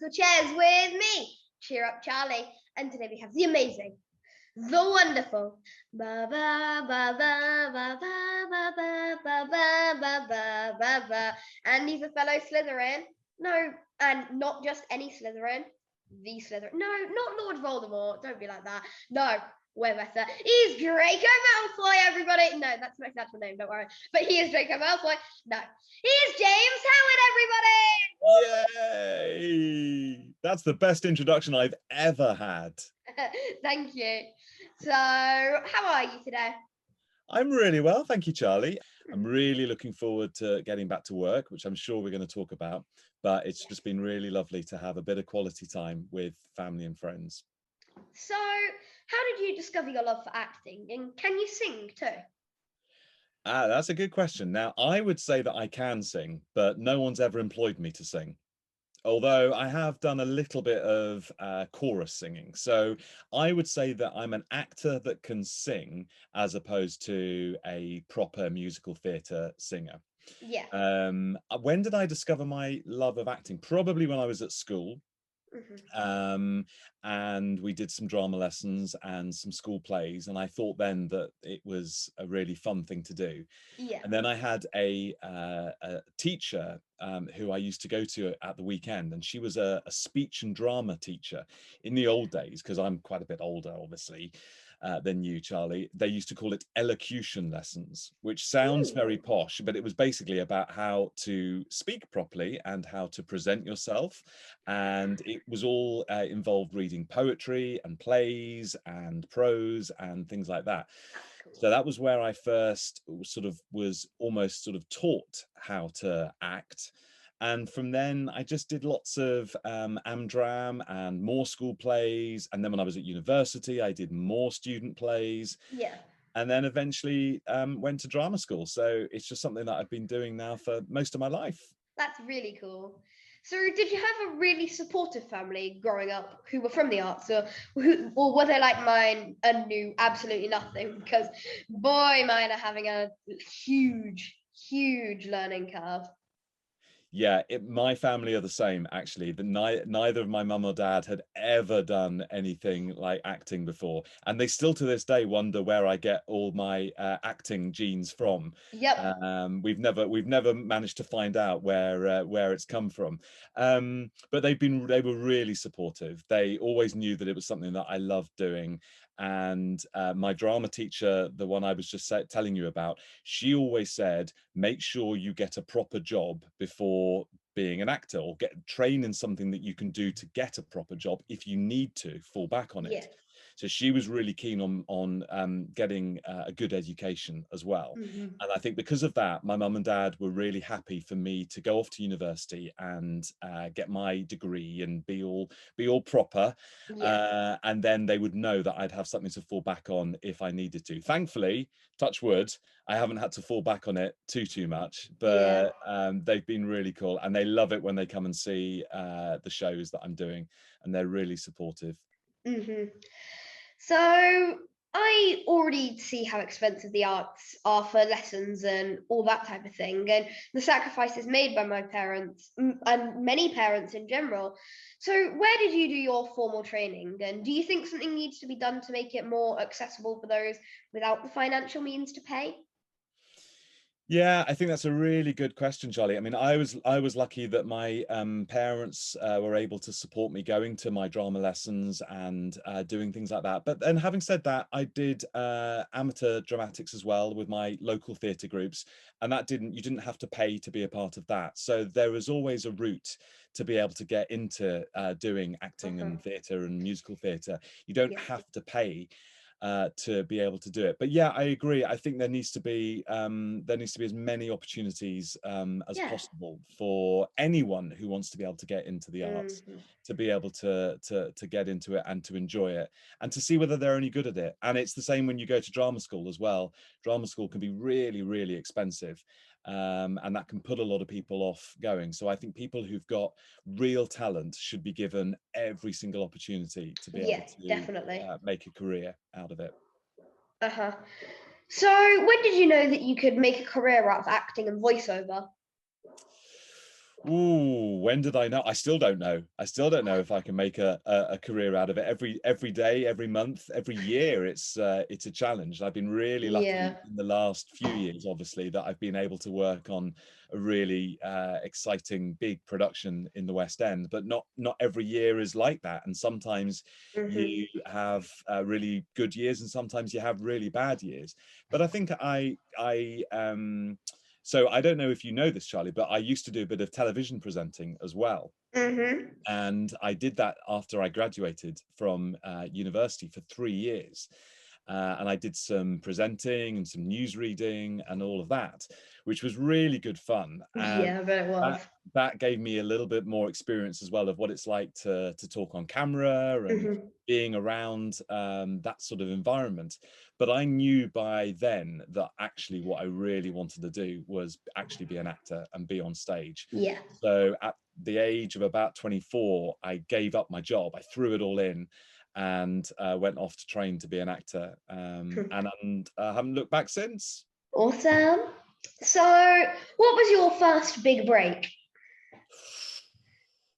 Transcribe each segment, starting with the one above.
musical chairs with me, Cheer Up Charlie. And today we have the amazing, the wonderful, ba ba ba ba ba ba ba ba ba ba ba ba ba ba. And he's a fellow Slytherin. No, and not just any Slytherin, the Slytherin. No, not Lord Voldemort. Don't be like that. No, we're better. He's Draco Malfoy, everybody. No, that's my actual name, don't worry. But he is Draco Malfoy. No, he is James Howard, everybody. Yay! That's the best introduction I've ever had. Thank you. So, how are you today? I'm really well, thank you, Charlie. I'm really looking forward to getting back to work, which I'm sure we're going to talk about. But it's just been really lovely to have a bit of quality time with family and friends. So, how did you discover your love for acting? And can you sing too? That's a good question. Now, I would say that I can sing, but no one's ever employed me to sing. Although I have done a little bit of chorus singing. So I would say that I'm an actor that can sing as opposed to a proper musical theatre singer. Yeah. When did I discover my love of acting? Probably when I was at school. And we did some drama lessons and some school plays, and I thought then that it was a really fun thing to do. Yeah. And then I had a teacher who I used to go to at the weekend, and she was a speech and drama teacher in the old days, because I'm quite a bit older, obviously, than you, Charlie. They used to call it elocution lessons, which sounds very posh, but it was basically about how to speak properly and how to present yourself. And it was all involved reading poetry and plays and prose and things like that. So that was where I first sort of was almost sort of taught how to act. And from then I just did lots of Amdram and more school plays. And then when I was at university, I did more student plays. Yeah. And then eventually went to drama school. So it's just something that I've been doing now for most of my life. That's really cool. So, did you have a really supportive family growing up who were from the arts, or were they like mine and knew absolutely nothing? Because, boy, mine are having a huge, huge learning curve. Yeah, my family are the same, actually. Neither of my mum or dad had ever done anything like acting before, and they still to this day wonder where I get all my acting genes from. Yep. We've never managed to find out where it's come from. But they were really supportive. They always knew that it was something that I loved doing. And my drama teacher, the one I was just telling you about, she always said, make sure you get a proper job before being an actor, or train in something that you can do to get a proper job if you need to fall back on it. Yeah. So she was really keen on getting a good education as well. And I think because of that, my mum and dad were really happy for me to go off to university and get my degree and be all proper. Yeah. And then they would know that I'd have something to fall back on if I needed to. Thankfully, touch wood, I haven't had to fall back on it too much, but they've been really cool, and they love it when they come and see the shows that I'm doing, and they're really supportive. So I already see how expensive the arts are for lessons and all that type of thing, and the sacrifices made by my parents and many parents in general. So where did you do your formal training, and do you think something needs to be done to make it more accessible for those without the financial means to pay? Yeah, I think that's a really good question, Charlie. I mean, I was lucky that my parents were able to support me going to my drama lessons and doing things like that. But then, having said that, I did amateur dramatics as well with my local theatre groups, and you didn't have to pay to be a part of that. So there was always a route to be able to get into doing acting and theatre and musical theatre. You don't have to pay to be able to do it. But yeah, I agree. I think there needs to be as many opportunities as possible for anyone who wants to be able to get into the arts, to be able to get into it and to enjoy it and to see whether they're any good at it. And it's the same when you go to drama school as well. Drama school can be really, really expensive. And that can put a lot of people off going. So I think people who've got real talent should be given every single opportunity to be able to definitely make a career out of it. So when did you know that you could make a career out of acting and voiceover? Ooh, when did I know? I still don't know. I still don't know if I can make a career out of it. Every day, every month, every year, it's a challenge. I've been really lucky Yeah. in the last few years, obviously, that I've been able to work on a really exciting big production in the West End. But not every year is like that. And sometimes Hmm. you have really good years, and sometimes you have really bad years. But I think so I don't know if you know this, Charlie, but I used to do a bit of television presenting as well. Hmm. And I did that after I graduated from university for 3 years. And I did some presenting and some news reading and all of that, which was really good fun. And Yeah, I bet it was. that gave me a little bit more experience as well of what it's like to talk on camera and Hmm. being around that sort of environment. But I knew by then that actually what I really wanted to do was actually be an actor and be on stage. Yeah. So at the age of about 24, I gave up my job. I threw it all in and went off to train to be an actor, and haven't looked back since. Awesome. So, what was your first big break?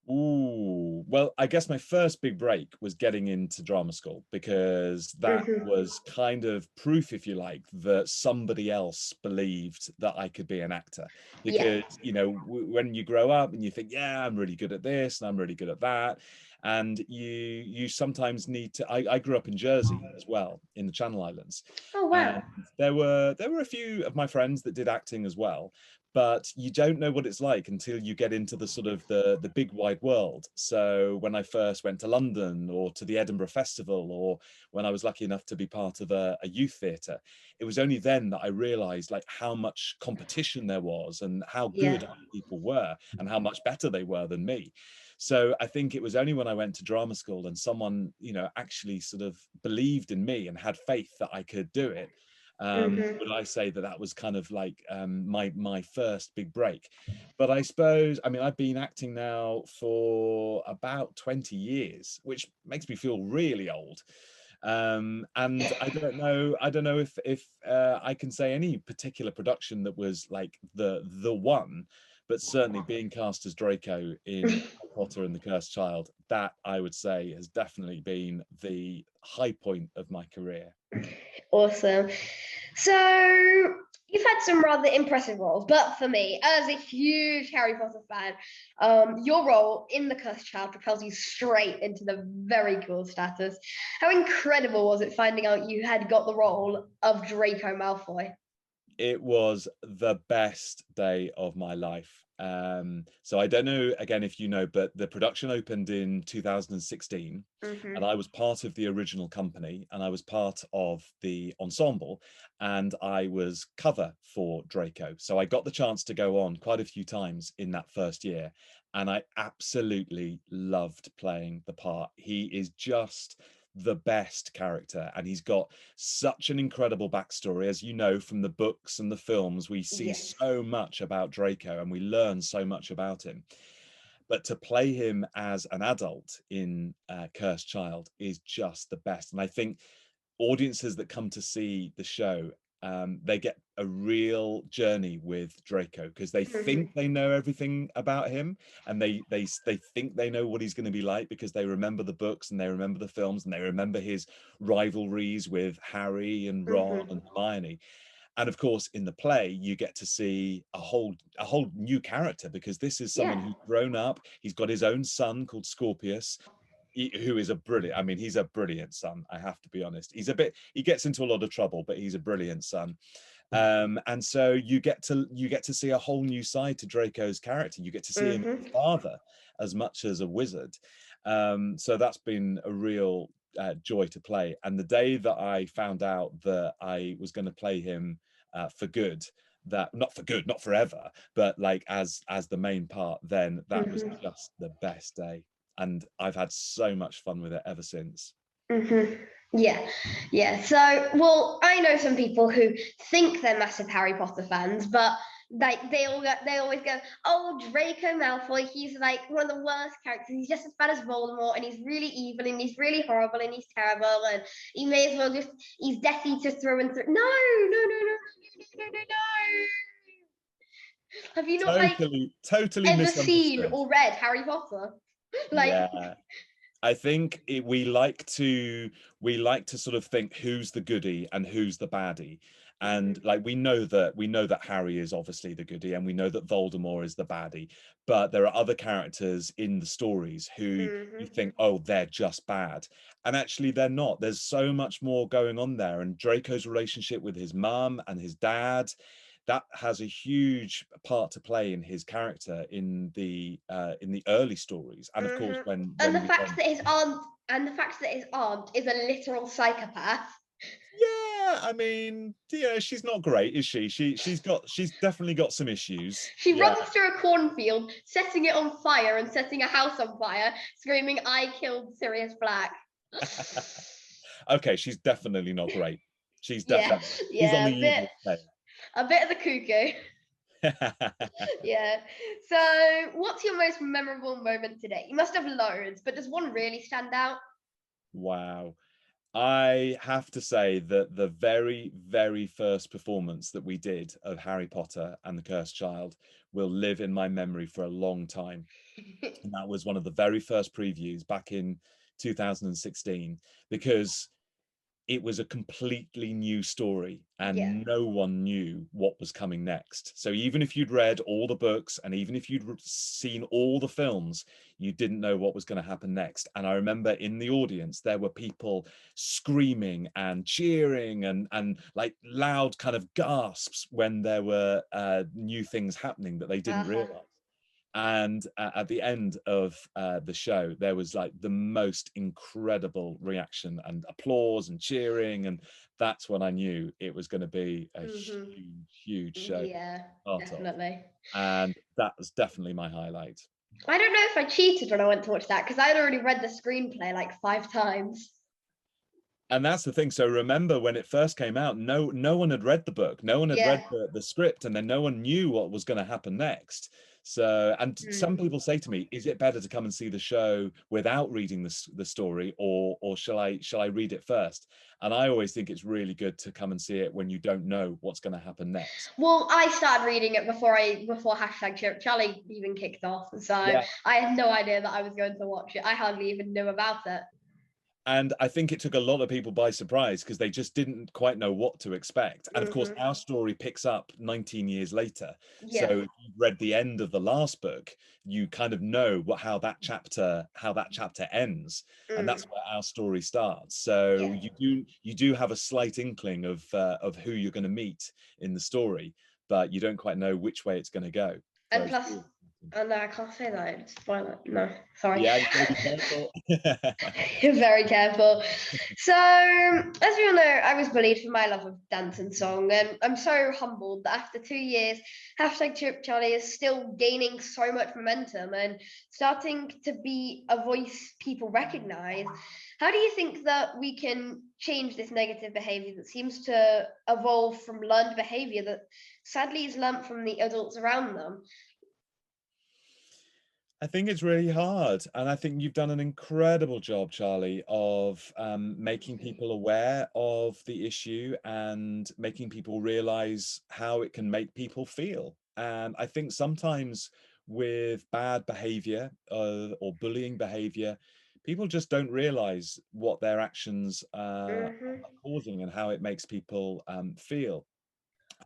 Ooh, well, I guess my first big break was getting into drama school, because that Hmm. was kind of proof, if you like, that somebody else believed that I could be an actor. Yeah. Because, when you grow up and you think, yeah, I'm really good at this and I'm really good at that, and you sometimes need to. I grew up in Jersey as well, in the Channel Islands, Oh and wow. there were a few of my friends that did acting as well, but you don't know what it's like until you get into the sort of the big wide world. So when I first went to London or to the Edinburgh Festival, or when I was lucky enough to be part of a youth theatre, it was only then that I realized like how much competition there was and how Yeah. good other people were and how much better they were than me. So I think it was only when I went to drama school and someone, actually sort of believed in me and had faith that I could do it, Hmm. would I say that that was kind of like my first big break. But I suppose, I mean, I've been acting now for about 20 years, which makes me feel really old. And I don't know if I can say any particular production that was like the one, but certainly being cast as Draco in Harry Potter and the Cursed Child, that I would say has definitely been the high point of my career. Awesome. So you've had some rather impressive roles, but for me, as a huge Harry Potter fan, your role in The Cursed Child propels you straight into the very cool status. How incredible was it finding out you had got the role of Draco Malfoy? It was the best day of my life. So I don't know again if you know, but the production opened in 2016, and Hmm. I was part of the original company, and I was part of the ensemble, and I was cover for Draco. So I got the chance to go on quite a few times in that first year, and I absolutely loved playing the part. He is just the best character, and he's got such an incredible backstory. As you know from the books and the films, we see Yes. so much about Draco and we learn so much about him. But to play him as an adult in Cursed Child is just the best. And I think audiences that come to see the show, they get a real journey with Draco, because they think Hmm. they know everything about him, and they think they know what he's going to be like because they remember the books and they remember the films and they remember his rivalries with Harry and Ron and Hmm. Hermione. And of course in the play you get to see a whole new character, because this is someone Yeah. who's grown up. He's got his own son called Scorpius, who is a brilliant, I mean, he's a brilliant son, I have to be honest. He gets into a lot of trouble, but he's a brilliant son. And so you get to see a whole new side to Draco's character. You get to see him as a Hmm. father as much as a wizard. So that's been a real joy to play. And the day that I found out that I was going to play him for good, that not for good, not forever, but like as the main part, then that was Hmm. just the best day, and I've had so much fun with it ever since. Hmm. Yeah, yeah. So, well, I know some people who think they're massive Harry Potter fans, but like they always go, "Oh, Draco Malfoy, he's like one of the worst characters. He's just as bad as Voldemort, and he's really evil, and he's really horrible, and he's terrible, and he may as well just he's Death Eater through and through." No, no, no, no, no, no, no, no, no. Have you not like Totally ever seen misunderstood. or read Harry Potter? Like, Yeah. I think we like to sort of think who's the goodie and who's the baddie. And mhm, like we know that Harry is obviously the goodie and we know that Voldemort is the baddie, but there are other characters in the stories who you mhm, think, oh, they're just bad. And actually they're not. There's so much more going on there. And Draco's relationship with his mum and his dad, that has a huge part to play in his character in the early stories, and of course mhm. when we then And the fact that his aunt is a literal psychopath. yeah, I mean, yeah, she's not great, is she? She's definitely got some issues. She Yeah. runs through a cornfield, setting it on fire and setting a house on fire, screaming, "I killed Sirius Black." Okay, she's definitely not great. She's Yeah, definitely she's on yeah, the evil a bit of the cuckoo. scale. Yeah. So, what's your most memorable moment today? You must have loads, but does one really stand out? Wow. I have to say that the very, very first performance that we did of Harry Potter and the Cursed Child will live in my memory for a long time. And that was one of the very first previews back in 2016, because it was a completely new story Yeah. and no one knew what was coming next. So even if you'd read all the books and even if you'd seen all the films, you didn't know what was going to happen next. And I remember in the audience there were people screaming and cheering and like loud kind of gasps when there were new things happening that they didn't Uh-huh. realize. And at the end of the show there was like the most incredible reaction and applause and cheering, and that's when I knew it was going to be a Mhm. huge show Yeah, part of, definitely. and that was definitely my highlight. I don't know if I cheated when I went to watch that because I'd already read the screenplay like 5 times. And that's the thing. So remember when it first came out, no one had read the book, no one had read Yeah. the script, and then no one knew what was going to happen next. So, and some Mm. people say to me, is it better to come and see the show without reading the story, or shall I read it first? And I always think it's really good to come and see it when you don't know what's going to happen next. Well, I started reading it before hashtag Chirp Charlie even kicked off, so Yeah. I had no idea that I was going to watch it. I hardly even knew about it. And I think it took a lot of people by surprise because they just didn't quite know what to expect. And of course, Hmm. our story picks up 19 years later. So Yeah. if you've read the end of the last book, you kind of know how that chapter ends, and that's Mm. where our story starts. So Yeah. you do have a slight inkling of who you're going to meet in the story, but you don't quite know which way it's going to go. So And it's plus, really, oh no, I can't say that. Spoil it. No, sorry. yeah, you've got to be careful. Very careful. So, as you all know, I was bullied for my love of dance and song, and I'm so humbled that after 2 years, hashtag Chirp Charlie is still gaining so much momentum and starting to be a voice people recognize. How do you think that we can change this negative behavior that seems to evolve from learned behavior that sadly is learnt from the adults around them? I think it's really hard. And I think you've done an incredible job, Charlie, of making people aware of the issue and making people realize how it can make people feel. And I think sometimes with bad behavior or bullying behavior, people just don't realize what their actions Mm-hmm. are causing and how it makes people feel.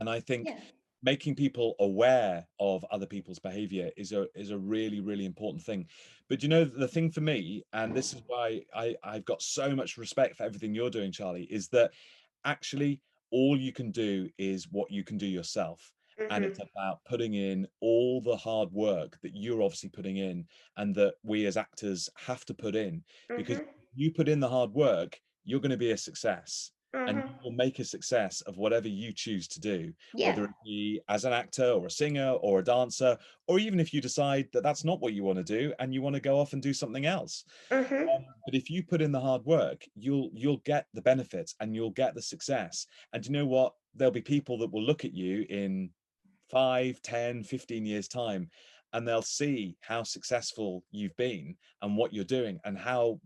And I think Yeah. making people aware of other people's behavior is a really, really important thing. But you know, the thing for me, and this is why I've got so much respect for everything you're doing, Charlie, is that actually all you can do is what you can do yourself. And it's Mm-hmm. about putting in all the hard work that you're obviously putting in and that we as actors have to put in, because Mm-hmm. you put in the hard work, you're going to be a success, and you Mm-hmm. will make a success of whatever you choose to do, Yeah. whether it be as an actor or a singer or a dancer, or even if you decide that that's not what you want to do and you want to go off and do something else. Mm-hmm. But if you put in the hard work, you'll get the benefits and you'll get the success. And you know what? There'll be people that will look at you in 5, 10, 15 years time, and they'll see how successful you've been and what you're doing and how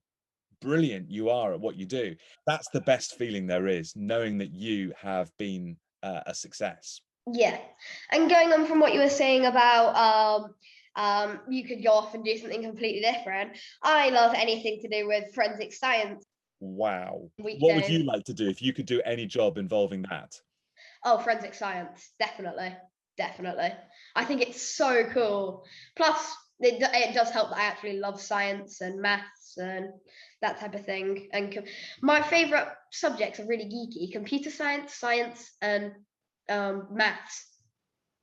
brilliant you are at what you do. That's the best feeling there is, knowing that you have been a success. Yeah. And going on from what you were saying about you could go off and do something completely different. I love anything to do with forensic science Wow. What would weekdays. you like to do if you could do any job involving that? Oh, forensic science, definitely, definitely. I think it's so cool. Plus, it does help that I actually love science and maths and that type of thing. And my favorite subjects are really geeky: computer science, science, and maths.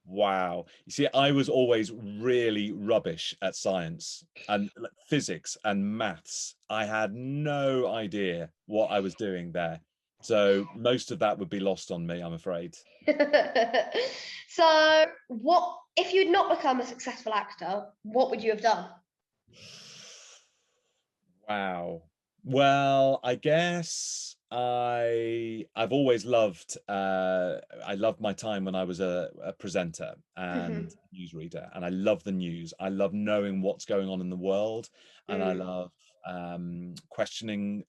Wow. You see, I was always really rubbish at science and like, physics and maths. I had no idea what I was doing there. So most of that would be lost on me, I'm afraid. So, what if you'd not become a successful actor? What would you have done? Wow. Well, I guess I've always loved I loved my time when I was a presenter and newsreader, and I love the news. I love knowing what's going on in the world, and I love questioning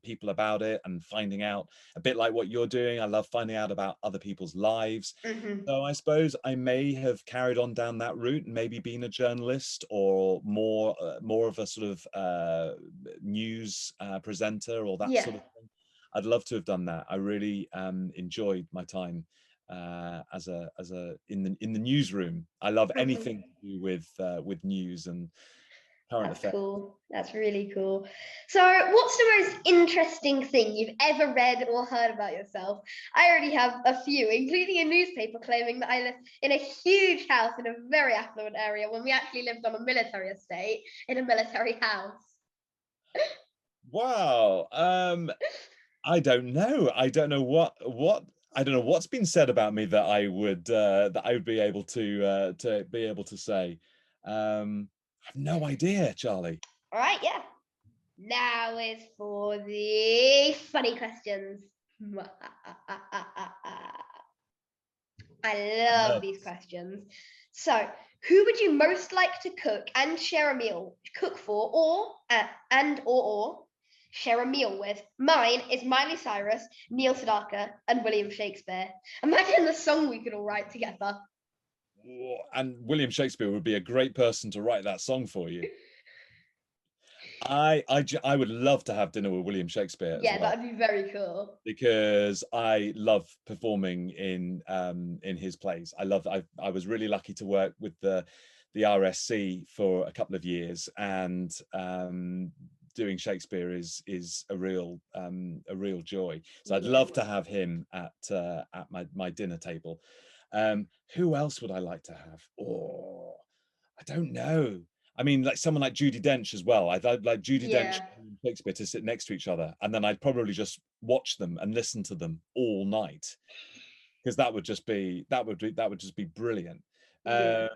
people about it and finding out a bit like what you're doing. I love finding out about other people's lives. Mhm. So I suppose I may have carried on down that route and maybe been a journalist or more of a sort of news presenter or that Yeah. sort of thing. I'd love to have done that. I really enjoyed my time as a in the newsroom. I love Mhm. anything to do with news and current That's affairs. cool. That's really cool. So, what's the most interesting thing you've ever read or heard about yourself? I already have a few, including a newspaper claiming that I live in a huge house in a very affluent area when we actually lived on a military estate in a military house. Wow. I don't know. I don't know what I don't know what's been said about me that I would be able to be able to say. I have no idea, Charlie. All right, yeah. Now is for the funny questions. I I'm love these nervous. questions. So, who would you most like to cook and share a meal, cook for, or share a meal with? Mine is Miley Cyrus, Neil Sedaka, and William Shakespeare. Imagine the song we could all write together. And William Shakespeare would be a great person to write that song for you. I would love to have dinner with William Shakespeare as Yeah, well that'd be very cool. because I love performing in his plays. I was really lucky to work with the RSC for a couple of years, and doing Shakespeare is a real joy. So I'd Yeah. love to have him at my dinner table. Who else would I like to have? Oh, I don't know. I mean, like someone like Judi Dench as well. I'd like Judi Dench Yeah. and Shakespeare to sit next to each other, and then I'd probably just watch them and listen to them all night because that would just be brilliant. Yeah.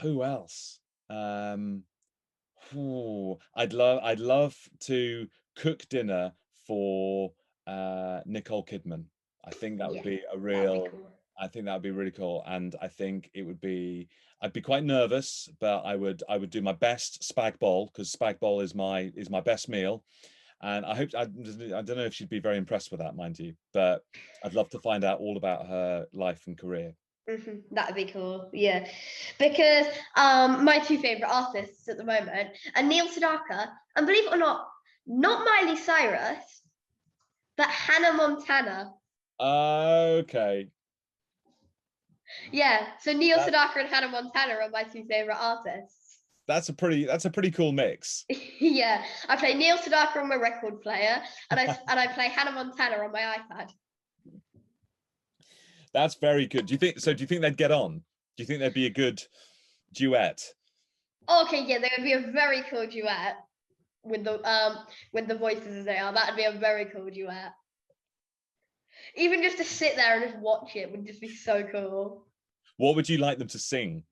Who else? Um, I'd love to cook dinner for Nicole Kidman. I think that would Yeah. be a That would be real cool. I think that would be really cool. And I think I'd be quite nervous, but I would do my best spag bowl because spag bowl is my best meal. And I don't know if she'd be very impressed with that, mind you, but I'd love to find out all about her life and career. That'd be cool, yeah. Because my two favorite artists at the moment are Neil Sedaka and, believe it or not Miley Cyrus, but Hannah Montana. Okay. Yeah, so Neil That Sedaka and Hannah Montana are my two favorite artists. that's a pretty cool mix. Yeah, I play Neil Sedaka on my record player, and I play Hannah Montana on my iPad. That's very good. Do you think they'd get on? Do you think they'd be a good duet? Okay, yeah, they would be a very cool duet with the voices as they are. That'd be a very cool duet. Even just to sit there and just watch it would just be so cool. What would you like them to sing?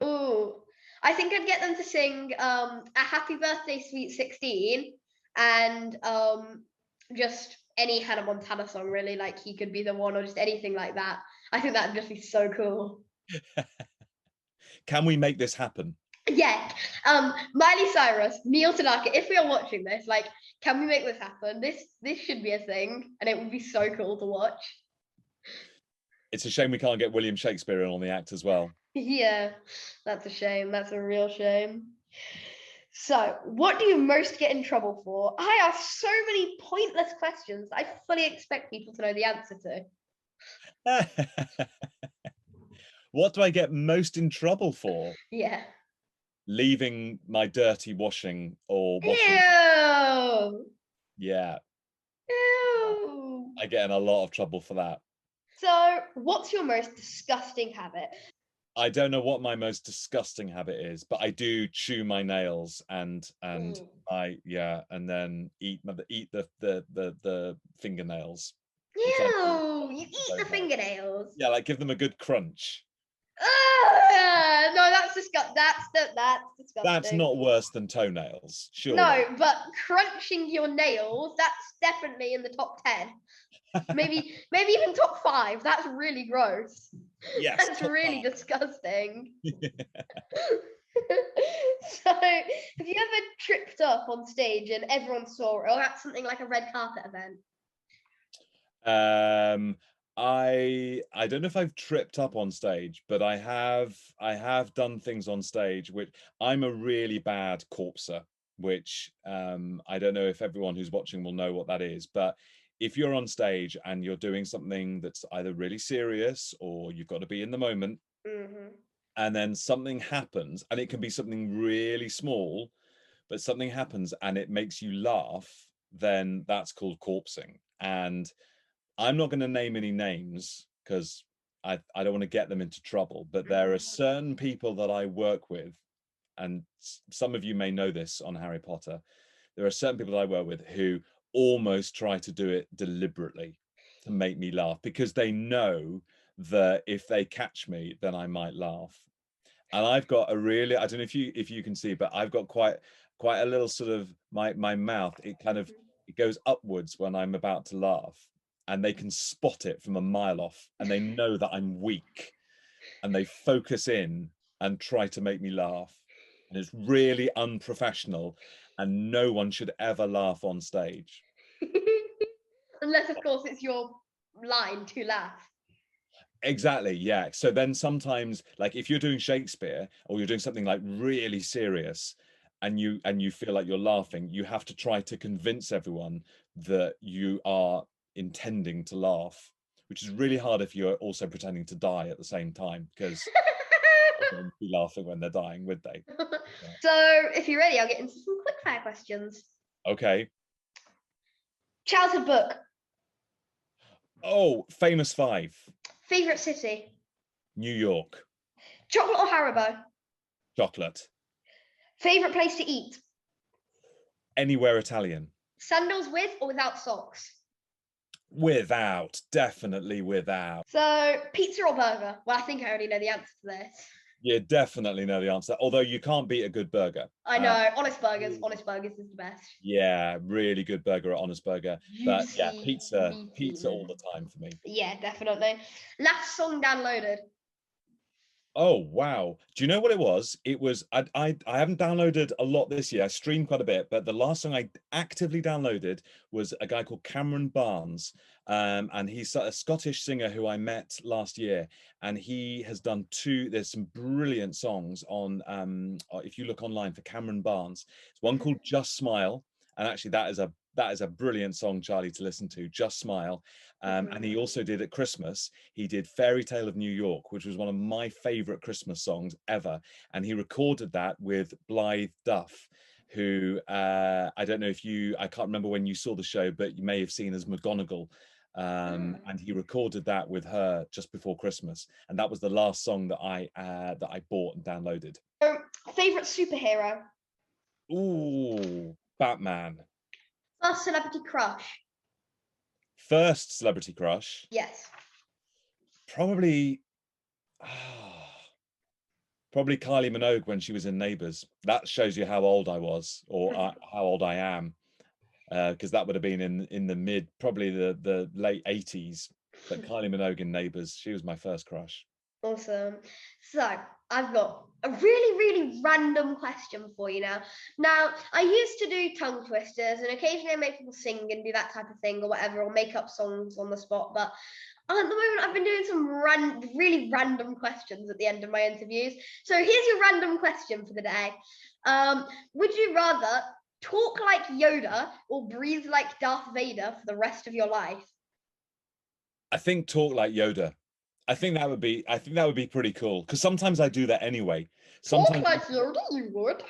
Ooh, I think I'd get them to sing a Happy Birthday Sweet 16 and just any Hannah Montana song, really. Like He Could Be the One or just anything like that. I think that'd just be so cool. Can we make this happen? Yeah. Miley Cyrus, Neil Sedaka, if we are watching this, like, can we make this happen? This should be a thing, and it would be so cool to watch. It's a shame we can't get William Shakespeare in on the act as well. Yeah, that's a shame. That's a real shame. So, what do you most get in trouble for? I ask so many pointless questions I fully expect people to know the answer to. What do I get most in trouble for? Yeah. Leaving my dirty washing or washing. Ew. Yeah, Ew. I get in a lot of trouble for that. So, what's your most disgusting habit? I don't know what my most disgusting habit is, but I do chew my nails and Mm. and then eat the fingernails. It's like Ew, you eat the fingernails. yeah, like give them a good crunch. No, that's disgusting. That's That's disgusting. not worse than toenails, surely. No, but crunching your nails, that's definitely in the top 10. Maybe even top 5. That's really gross. Yes, That's top really 5. disgusting. So, have you ever tripped up on stage and everyone saw it, or at something like a red carpet event? I don't know if I've tripped up on stage, but I have done things on stage which I'm a really bad corpser, which I don't know if everyone who's watching will know what that is, but if you're on stage and you're doing something that's either really serious or you've got to be in the moment, Mm-hmm. and then something happens, and it can be something really small, but something happens and it makes you laugh, then that's called corpsing. And I'm not going to name any names because I don't want to get them into trouble, but there are certain people that I work with, and some of you may know this on Harry Potter. There are certain people that I work with who almost try to do it deliberately to make me laugh because they know that if they catch me, then I might laugh. And I've got a really, I don't know if you can see, but I've got quite a little sort of my mouth, it kind of it goes upwards when I'm about to laugh, and they can spot it from a mile off, and they know that I'm weak, and they focus in and try to make me laugh. And it's really unprofessional, and no one should ever laugh on stage. Unless, of course, it's your line to laugh. Exactly, yeah. So then sometimes, like if you're doing Shakespeare or you're doing something like really serious, and you feel like you're laughing, you have to try to convince everyone that you are intending to laugh, which is really hard if you're also pretending to die at the same time, because everyone would be laughing when they're dying, would they? Yeah. So, if you're ready, I'll get into some quick fire questions. Okay. Childhood book. Oh, famous five. Favorite city. New York. Chocolate or Haribo. Chocolate. Favorite place to eat. Anywhere Italian. Sandals with or without socks. Without, definitely without. So, pizza or burger? Well, I think I already know the answer to this. You definitely know the answer, although you can't beat a good burger. I know, Honest Burgers. Honest Burgers is the best. Yeah, really good burger at Honest Burger. But yeah, Juicy, pizza all meaty. the time for me. Yeah, definitely. Last song downloaded. Oh wow. Do you know what it was? It was I haven't downloaded a lot this year. I streamed quite a bit, but the last song I actively downloaded was a guy called Cameron Barnes. And he's a Scottish singer who I met last year, and he has done there's some brilliant songs on if you look online for Cameron Barnes. It's one called Just Smile, and actually that is a brilliant song, Charlie, to listen to, Just Smile. And he also did at Christmas, he did Fairy Tale of New York, which was one of my favorite Christmas songs ever. And he recorded that with Blythe Duff, who I don't know if I can't remember when you saw the show, but you may have seen as McGonagall. And he recorded that with her just before Christmas. And that was the last song that I bought and downloaded. Favorite superhero. Ooh, Batman. First celebrity crush. First celebrity crush. Yes. Probably probably Kylie Minogue when she was in Neighbours. That shows you how old I was, or how old I am, because that would have been in the probably the late 80s. But Kylie Minogue in Neighbours, she was my first crush. Awesome. So I've got a really, really random question for you now. Now, I used to do tongue twisters, and occasionally I make people sing and do that type of thing or whatever, or make up songs on the spot. But At the moment, I've been doing some really random questions at the end of my interviews. So here's your random question for the day. Would you rather talk like Yoda or breathe like Darth Vader for the rest of your life? I think talk like Yoda. I think that would be pretty cool, because sometimes I do that anyway. Talk like Yoda, you would.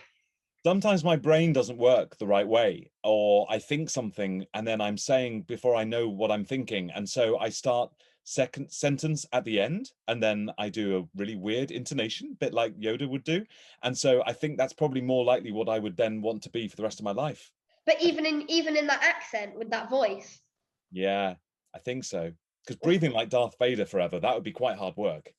Sometimes my brain doesn't work the right way, or I think something and then I'm saying before I know what I'm thinking, and so I start second sentence at the end and then I do a really weird intonation, bit like Yoda would do, and so I think that's probably more likely what I would then want to be for the rest of my life. But even in that accent with that voice. Yeah, I think so, because breathing like Darth Vader forever, that would be quite hard work.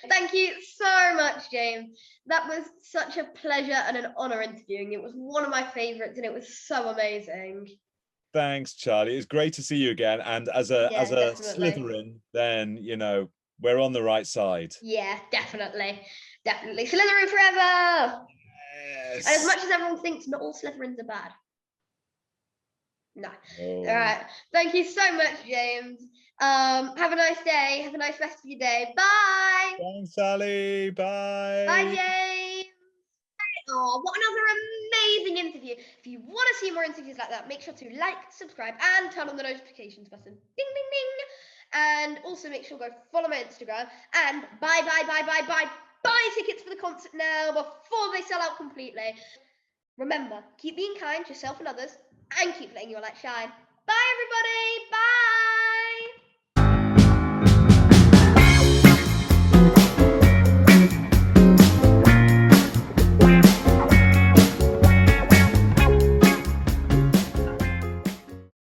Thank you so much, James. That was such a pleasure and an honor interviewing. It was one of my favorites and it was so amazing. Thanks, Charlie. It's great to see you again, and as a Yeah, definitely. Slytherin, then we're on the right side. Yeah, definitely. Definitely. Slytherin forever! And as Yes. much as everyone thinks not all Slytherins are bad. No. Oh. All right. Thank you so much, James. Have a nice day. Have a nice rest of your day. Bye. Thanks, Sally. Bye. Bye, James. Oh, what another amazing interview. If you want to see more interviews like that, make sure to like, subscribe, and turn on the notifications button. Ding, ding, ding. And also make sure to go follow my Instagram and buy tickets for the concert now before they sell out completely. Remember, keep being kind to yourself and others, and keep letting your light shine. Bye, everybody. Bye.